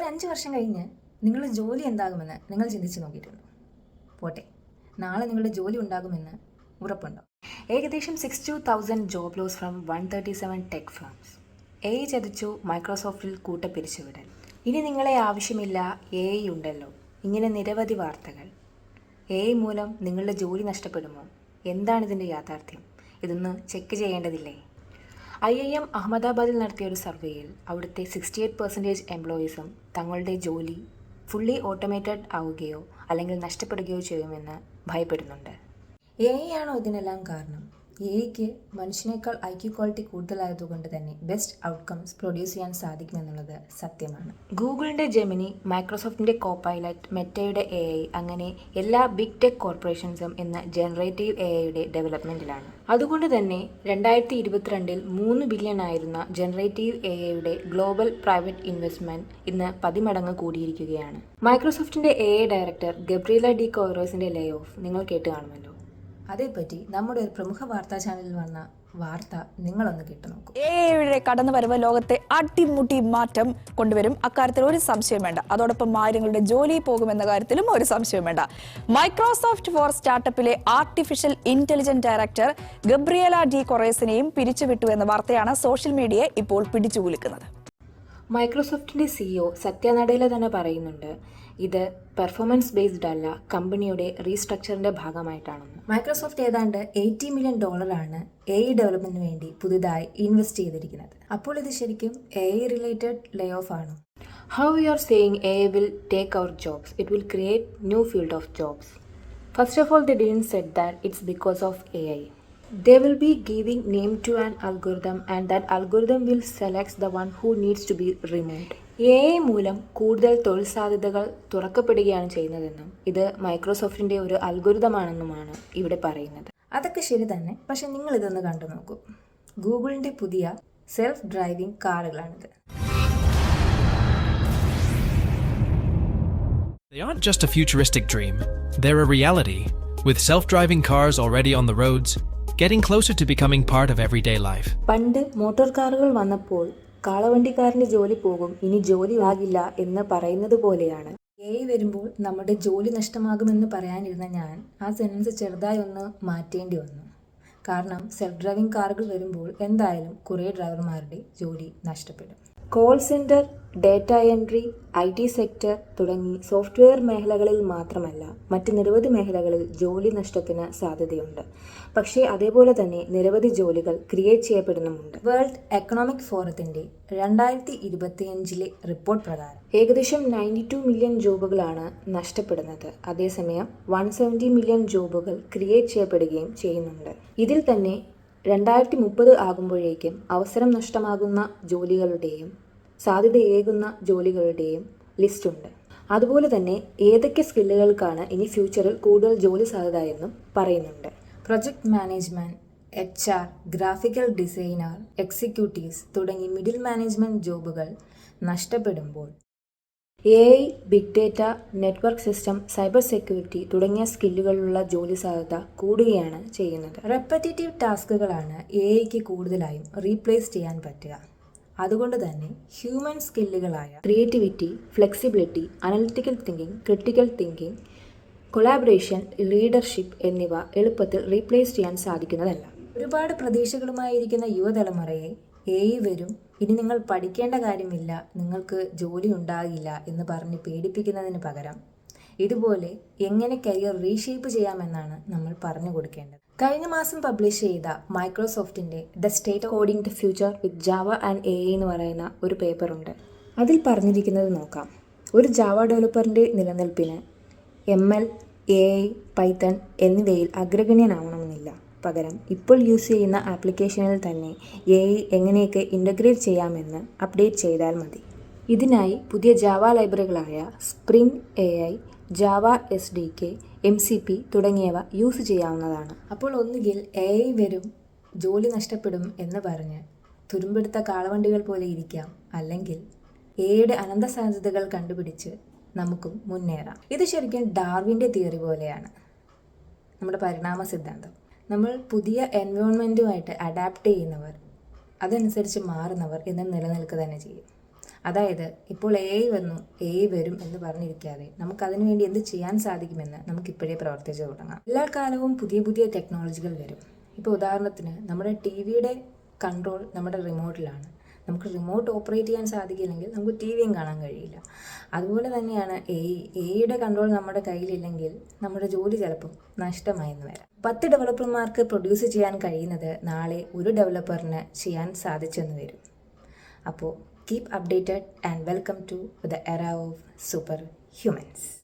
ഒരു 5 വർഷം കഴിഞ്ഞ് നിങ്ങളുടെ ജോലി എന്താകുമെന്ന് നിങ്ങൾ ചിന്തിച്ച് നോക്കിയിട്ടുണ്ടോ? പോട്ടെ, നാളെ നിങ്ങളുടെ ജോലി ഉണ്ടാകുമെന്ന് ഉറപ്പുണ്ടോ? ഏകദേശം 62,000 job loss from 137 tech firms. A I ചതിച്ചു മൈക്രോസോഫ്റ്റിൽ കൂട്ടപ്പിരിച്ചുവിടൽ. ഇനി നിങ്ങളെ ആവശ്യമില്ല, എ ഐ ഉണ്ടല്ലോ. ഇങ്ങനെ നിരവധി വാർത്തകൾ. എ ഐ മൂലം നിങ്ങളുടെ ജോലി നഷ്ടപ്പെടുമോ? എന്താണിതിൻ്റെ യാഥാർത്ഥ്യം? ഇതൊന്ന് ചെക്ക് ചെയ്യേണ്ടതില്ലേ? IIM അഹമ്മദാബാദിൽ നടത്തിയ ഒരു സർവേയിൽ അവിടുത്തെ 68% എംപ്ലോയീസും തങ്ങളുടെ ജോലി ഫുള്ളി ഓട്ടോമേറ്റഡ് ആവുകയോ അല്ലെങ്കിൽ നഷ്ടപ്പെടുകയോ ചെയ്യുമെന്ന് ഭയപ്പെടുന്നുണ്ട്. എ ഐ ആണോ ഇതിനെല്ലാം കാരണം? എ ഐക്ക് മനുഷ്യനേക്കാൾ IQ ക്വാളിറ്റി കൂടുതലായതുകൊണ്ട് തന്നെ ബെസ്റ്റ് ഔട്ട്കംസ് പ്രൊഡ്യൂസ് ചെയ്യാൻ സാധിക്കുമെന്നുള്ളത് സത്യമാണ്. ഗൂഗിളിൻ്റെ ജെമിനി, മൈക്രോസോഫ്റ്റിൻ്റെ കോപ്പൈലറ്റ്, മെറ്റയുടെ AI, അങ്ങനെ എല്ലാ ബിഗ് ടെക് കോർപ്പറേഷൻസും ഇന്ന് ജനറേറ്റീവ് AI ഡെവലപ്മെൻറ്റിലാണ്. അതുകൊണ്ട് തന്നെ 2022 3 ബില്യൺ ആയിരുന്ന generative AI global private investment ഇന്ന് 10 മടങ്ങ് കൂടിയിരിക്കുകയാണ്. മൈക്രോസോഫ്റ്റിൻ്റെ AI ഡയറക്ടർ ഗബ്രിയേല ഡി കോറോസിൻ്റെ ലേ ഓഫ് നിങ്ങൾ കേട്ട് കാണുമല്ലോ. അതേപ്പറ്റി നമ്മുടെ ഒരു പ്രമുഖ വാർത്താ ചാനലിൽ വന്ന വാർത്ത നിങ്ങളൊന്ന് കേട്ടു നോക്കൂ. AI കടന്നുവരവ് ലോകത്തെ അടിമുടി മാറ്റം കൊണ്ടുവരും. അക്കാര്യത്തിൽ ഒരു സംശയം വേണ്ട. അതോടൊപ്പം ആയിരങ്ങളുടെ ജോലി പോകുമെന്ന കാര്യത്തിലും ഒരു സംശയം വേണ്ട. മൈക്രോസോഫ്റ്റ് ഫോർ സ്റ്റാർട്ടപ്പിലെ artificial intelligence director Gabriela De കൊറേസിനെയും പിരിച്ചുവിട്ടു എന്ന വാർത്തയാണ് സോഷ്യൽ മീഡിയയെ ഇപ്പോൾ പിടിച്ചുകുലുക്കുന്നത്. മൈക്രോസോഫ്റ്റിൻ്റെ CEO സത്യ നടേല തന്നെ പറയുന്നുണ്ട്, ഇത് പെർഫോമൻസ് ബേസ്ഡ് അല്ല, കമ്പനിയുടെ റീസ്ട്രക്ചറിൻ്റെ ഭാഗമായിട്ടാണെന്ന്. മൈക്രോസോഫ്റ്റ് ഏതാണ്ട് $80 മില്യൺ AI ഡെവലപ്മെന്റിന് വേണ്ടി പുതുതായി ഇൻവെസ്റ്റ് ചെയ്തിരിക്കുന്നത്. അപ്പോൾ ഇത് ശരിക്കും AI റിലേറ്റഡ് ലേ ഓഫ് ആണോ? How you are saying AI will take our jobs? It will create new field of jobs. First of all, they didn't said that it's because of AI. They will be giving name to an algorithm and that algorithm will select the one who needs to be removed. AI മൂലം കൂടുതൽ തൊഴിൽ സാധ്യതകൾ തുറക്കപ്പെടുകയാണ് ചെയ്യുന്നതെന്നും ഇത് മൈക്രോസോഫ്റ്റിൻ്റെ ഒരു അൽഗോരിതമാണെന്നുമാണ് ഇവിടെ പറയുന്നത്. അതൊക്കെ ശരി തന്നെ, പക്ഷെ നിങ്ങൾ ഇതൊന്ന് കണ്ടു നോക്കൂ. ഗൂഗിളിൻ്റെ പുതിയ സെൽഫ് ഡ്രൈവിംഗ് കാറുകളാണിത്. They aren't just a futuristic dream, they're a reality. With self-driving cars already on the roads, getting closer to becoming part of everyday life. പണ്ട് മോട്ടോർ കാറുകൾ വന്നപ്പോൾ കാളവണ്ടിക്കാരൻ്റെ ജോലി പോകും, ഇനി ജോലി ആകില്ല എന്ന് പറയുന്നത് പോലെയാണ് AI വരുമ്പോൾ നമ്മുടെ ജോലി നഷ്ടമാകുമെന്ന് പറയാനിരുന്ന ഞാൻ ആ സെൻറ്റൻസ് ചെറുതായി ഒന്ന് മാറ്റേണ്ടി വന്നു. കാരണം സെൽഫ് ഡ്രൈവിംഗ് കാറുകൾ വരുമ്പോൾ എന്തായാലും കുറേ ഡ്രൈവർമാരുടെ ജോലി നഷ്ടപ്പെടും. Call centre, data entry, IT sector തുടങ്ങി സോഫ്റ്റ്വെയർ മേഖലകളിൽ മാത്രമല്ല മറ്റ് നിരവധി മേഖലകളിൽ ജോലി നഷ്ടത്തിന് സാധ്യതയുണ്ട്. പക്ഷേ അതേപോലെ തന്നെ നിരവധി ജോലികൾ ക്രിയേറ്റ് ചെയ്യപ്പെടുന്നുമുണ്ട്. വേൾഡ് എക്കണോമിക് ഫോറത്തിൻ്റെ 2025 റിപ്പോർട്ട് പ്രകാരം ഏകദേശം 92 മില്യൺ ജോബുകളാണ് നഷ്ടപ്പെടുന്നത്. അതേസമയം 170 മില്യൺ ജോബുകൾ ക്രിയേറ്റ് ചെയ്യപ്പെടുകയും ചെയ്യുന്നുണ്ട്. ഇതിൽ തന്നെ 2030 ആകുമ്പോഴേക്കും അവസരം നഷ്ടമാകുന്ന ജോലികളുടെയും സാധ്യതയേകുന്ന ജോലികളുടെയും ലിസ്റ്റുണ്ട്. അതുപോലെ തന്നെ ഏതൊക്കെ സ്കില്ലുകൾക്കാണ് ഇനി ഫ്യൂച്ചറിൽ കൂടുതൽ ജോലി സാധ്യത എന്നും പറയുന്നുണ്ട്. Project management, HR, graphical designer, executives തുടങ്ങി മിഡിൽ മാനേജ്മെൻറ്റ് ജോബുകൾ നഷ്ടപ്പെടുമ്പോൾ AI, big data, network system, cyber security തുടങ്ങിയ സ്കില്ലുകളുള്ള ജോലി സാധ്യത കൂടുകയാണ് ചെയ്യുന്നത്. റെപ്പറ്റേറ്റീവ് ടാസ്കുകളാണ് AIക്ക് കൂടുതലായും റീപ്ലേസ് ചെയ്യാൻ പറ്റുക. അതുകൊണ്ട് തന്നെ ഹ്യൂമൻ സ്കില്ലുകളായ creativity, flexibility, analytical thinking, critical thinking, collaboration, leadership എന്നിവ എളുപ്പത്തിൽ റീപ്ലേസ് ചെയ്യാൻ സാധിക്കുന്നതല്ല. ഒരുപാട് പ്രതീക്ഷകളുമായിരിക്കുന്ന യുവതലമുറയെ AI വരും, ഇനി നിങ്ങൾ പഠിക്കേണ്ട കാര്യമില്ല, നിങ്ങൾക്ക് ജോലി ഉണ്ടാകില്ല എന്ന് പറഞ്ഞ് പേടിപ്പിക്കുന്നതിന് പകരം ഇതുപോലെ എങ്ങനെ കരിയർ റീഷേപ്പ് ചെയ്യാമെന്നാണ് നമ്മൾ പറഞ്ഞു കൊടുക്കേണ്ടത്. കഴിഞ്ഞ മാസം പബ്ലിഷ് ചെയ്ത മൈക്രോസോഫ്റ്റിൻ്റെ the state coding the future with Java and AI എന്ന് പറയുന്ന ഒരു പേപ്പറുണ്ട്. അതിൽ പറഞ്ഞിരിക്കുന്നത് നോക്കാം. ഒരു ജാവ ഡെവലപ്പറിൻ്റെ നിലനിൽപ്പിന് ML, AI, പൈത്തൺ എന്നിവയിൽ അഗ്രഗണ്യനാവണമെന്നില്ല. പകരം ഇപ്പോൾ യൂസ് ചെയ്യുന്ന ആപ്ലിക്കേഷനിൽ തന്നെ AI എങ്ങനെയൊക്കെ ഇൻ്റഗ്രേറ്റ് ചെയ്യാമെന്ന് അപ്ഡേറ്റ് ചെയ്താൽ മതി. ഇതിനായി പുതിയ ജാവ ലൈബ്രറികളായ Spring AI, Java SDK, MCP തുടങ്ങിയവ യൂസ് ചെയ്യാവുന്നതാണ്. അപ്പോൾ ഒന്നുകിൽ AI വരും, ജോലി നഷ്ടപ്പെടും എന്ന് പറഞ്ഞ് തുരുമ്പെടുത്ത കാളവണ്ടികൾ പോലെ ഇരിക്കാം, അല്ലെങ്കിൽ AIയുടെ അനന്ത സാധ്യതകൾ കണ്ടുപിടിച്ച് നമുക്കും മുന്നേറാം. ഇത് ശരിക്കും ഡാർവിൻ്റെ തിയറി പോലെയാണ്, നമ്മുടെ പരിണാമ സിദ്ധാന്തം. നമ്മൾ പുതിയ എൻവയോൺമെൻറ്റുമായിട്ട് അഡാപ്റ്റ് ചെയ്യുന്നവർ, അതനുസരിച്ച് മാറുന്നവർ എന്നും നിലനിൽക്കുക തന്നെ ചെയ്യും. അതായത് ഇപ്പോൾ AI വന്നു, AI വരും എന്ന് പറഞ്ഞിരിക്കാതെ നമുക്കതിനു വേണ്ടി എന്ത് ചെയ്യാൻ സാധിക്കുമെന്ന് നമുക്കിപ്പോഴേ പ്രവർത്തിച്ചു തുടങ്ങാം. എല്ലാ കാലവും പുതിയ പുതിയ ടെക്നോളജികൾ വരും. ഇപ്പോൾ ഉദാഹരണത്തിന് നമ്മുടെ TV-യുടെ കൺട്രോൾ നമ്മുടെ റിമോട്ടിലാണ്. നമുക്ക് റിമോട്ട് ഓപ്പറേറ്റ് ചെയ്യാൻ സാധിക്കില്ലെങ്കിൽ നമുക്ക് TV-യും കാണാൻ കഴിയില്ല. അതുപോലെ തന്നെയാണ് AI-യുടെ കൺട്രോൾ നമ്മുടെ കയ്യിലില്ലെങ്കിൽ നമ്മുടെ ജോലി ചിലപ്പം നഷ്ടമായെന്ന് വരാം. 10 ഡെവലപ്പർമാർക്ക് പ്രൊഡ്യൂസ് ചെയ്യാൻ കഴിയുന്നത് നാളെ ഒരു ഡെവലപ്പറിന് ചെയ്യാൻ സാധിച്ചെന്ന് വരും. അപ്പോൾ keep updated and welcome to the era of super humans.